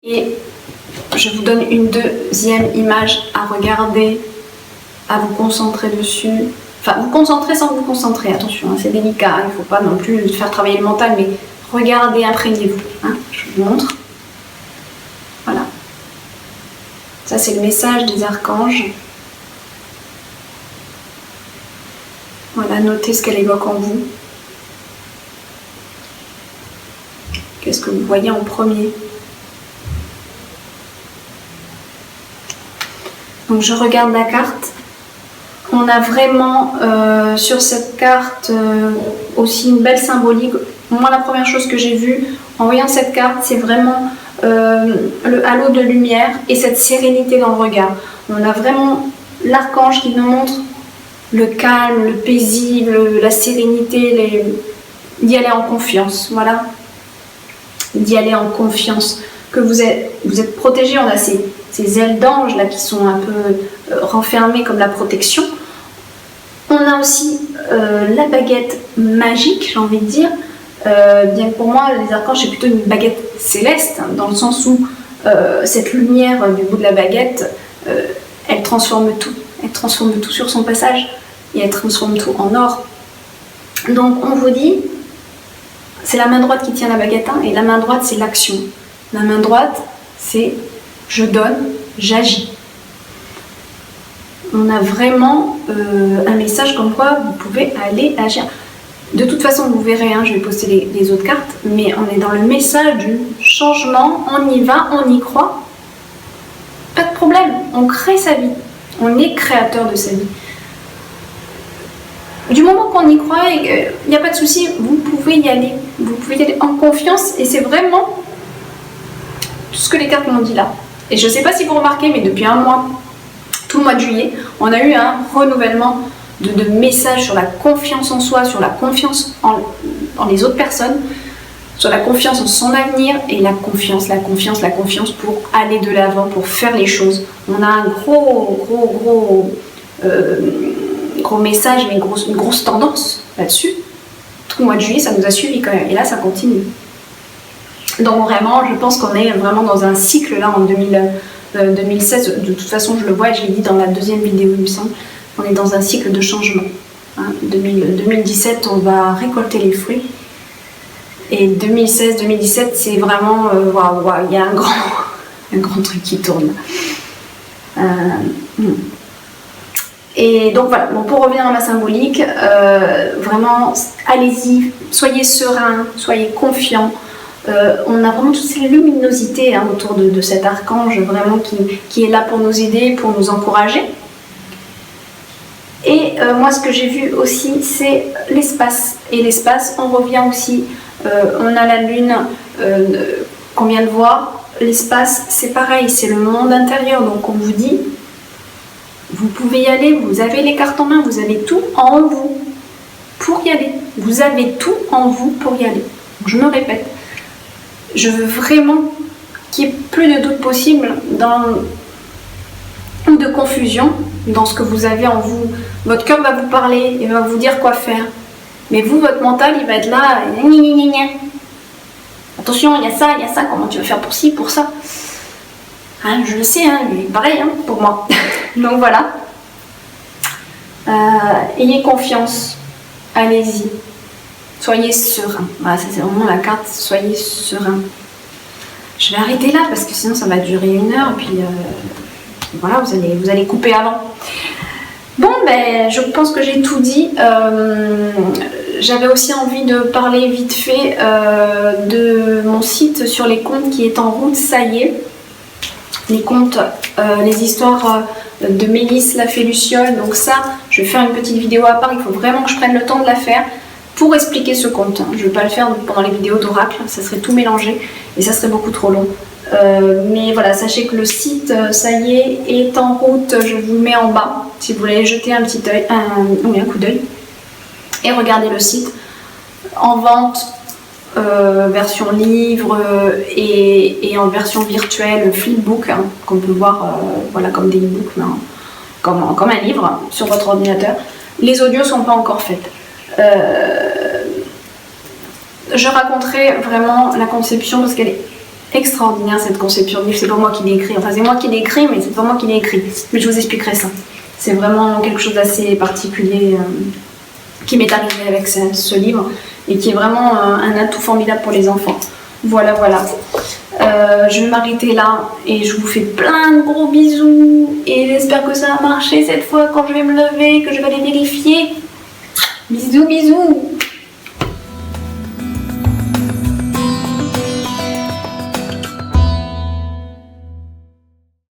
Et je vous donne une deuxième image à regarder, à vous concentrer dessus. Enfin, vous concentrer sans vous concentrer, attention, hein, c'est délicat, il ne faut pas non plus faire travailler le mental, mais regardez, imprégnez-vous. Hein, je vous montre. Voilà. Ça, c'est le message des archanges. Voilà, notez ce qu'elle évoque en vous. Qu'est-ce que vous voyez en premier? Donc je regarde la carte. On a vraiment sur cette carte aussi une belle symbolique. Moi, la première chose que j'ai vue en voyant cette carte, c'est vraiment le halo de lumière et cette sérénité dans le regard. On a vraiment l'archange qui nous montre le calme, le paisible, la sérénité, d'y aller en confiance. Voilà. D'y aller en confiance. Que vous êtes protégé. On a ces ailes d'ange là qui sont un peu renfermées comme la protection. On a aussi la baguette magique, j'ai envie de dire. Bien que pour moi, les archanges, c'est plutôt une baguette céleste, dans le sens où cette lumière du bout de la baguette, elle transforme tout. Elle transforme tout sur son passage et elle transforme tout en or. Donc on vous dit, c'est la main droite qui tient la baguette, hein, et la main droite, c'est l'action. La main droite, c'est je donne, j'agis. On a vraiment un message comme quoi vous pouvez aller agir. De toute façon, vous verrez, hein, je vais poster les autres cartes, mais on est dans le message du changement, on y va, on y croit. Pas de problème, on crée sa vie. On est créateur de sa vie. Du moment qu'on y croit, il n'y a pas de souci, vous pouvez y aller. Vous pouvez y aller en confiance et c'est vraiment tout ce que les cartes m'ont dit là. Et je ne sais pas si vous remarquez, mais depuis un mois, tout le mois de juillet, on a eu un renouvellement de messages sur la confiance en soi, sur la confiance en les autres personnes, sur la confiance en son avenir et la confiance pour aller de l'avant, pour faire les choses. On a un gros message, mais une grosse tendance là-dessus. Tout le mois de juillet, ça nous a suivi quand même. Et là, ça continue. Donc vraiment, je pense qu'on est vraiment dans un cycle là en 2016. De toute façon, je le vois et je l'ai dit dans la deuxième vidéo, il me semble. On est dans un cycle de changement. Hein. 2017, on va récolter les fruits. Et 2016-2017, c'est vraiment... il y a un grand truc qui tourne. Et donc voilà, bon, pour revenir à ma symbolique, vraiment, allez-y, soyez serein, soyez confiant. On a vraiment toute cette luminosité hein, autour de cet archange vraiment qui est là pour nous aider, pour nous encourager. Et moi, ce que j'ai vu aussi, c'est l'espace. Et l'espace, on revient aussi, on a la lune qu'on vient de voir. L'espace, c'est pareil, c'est le monde intérieur. Donc on vous dit, vous pouvez y aller, vous avez les cartes en main, vous avez tout en vous pour y aller. Vous avez tout en vous pour y aller. Donc, je me répète, je veux vraiment qu'il n'y ait plus de doute possible ou de confusion dans ce que vous avez en vous. Votre cœur va vous parler, il va vous dire quoi faire. Mais vous, votre mental, il va être là, attention, il y a ça, comment tu vas faire pour ci, pour ça. Hein, je le sais, hein, mais pareil hein, pour moi. Donc voilà. Ayez confiance, allez-y. Soyez serein. Voilà, ça c'est vraiment la carte, soyez serein. Je vais arrêter là parce que sinon ça va durer 1 heure et puis voilà, vous allez couper avant. Bon, ben je pense que j'ai tout dit. J'avais aussi envie de parler vite fait de mon site sur les contes qui est en route, ça y est. Les contes, les histoires de Mélisse la Fée Luciole. Donc ça, je vais faire une petite vidéo à part. Il faut vraiment que je prenne le temps de la faire pour expliquer ce conte. Je ne vais pas le faire pendant les vidéos d'oracle. Ça serait tout mélangé et ça serait beaucoup trop long. Mais voilà, sachez que le site, ça y est en route. Je vous le mets en bas si vous voulez jeter un petit œil, un coup d'œil. Et regardez le site en vente. Version livre et en version virtuelle flipbook hein, qu'on peut voir voilà, comme des e-books comme un livre sur votre ordinateur. Les audios sont pas encore faits. Je raconterai vraiment la conception parce qu'elle est extraordinaire cette conception de livre. C'est pas moi qui l'ai écrit, enfin c'est moi qui l'ai écrit, mais c'est pas moi qui l'ai écrit. Mais je vous expliquerai ça. C'est vraiment quelque chose d'assez particulier qui m'est arrivé avec ce livre et qui est vraiment un atout formidable pour les enfants. Voilà, voilà. Je vais m'arrêter là et je vous fais plein de gros bisous et j'espère que ça a marché cette fois quand je vais me lever, que je vais aller vérifier. Bisous, bisous.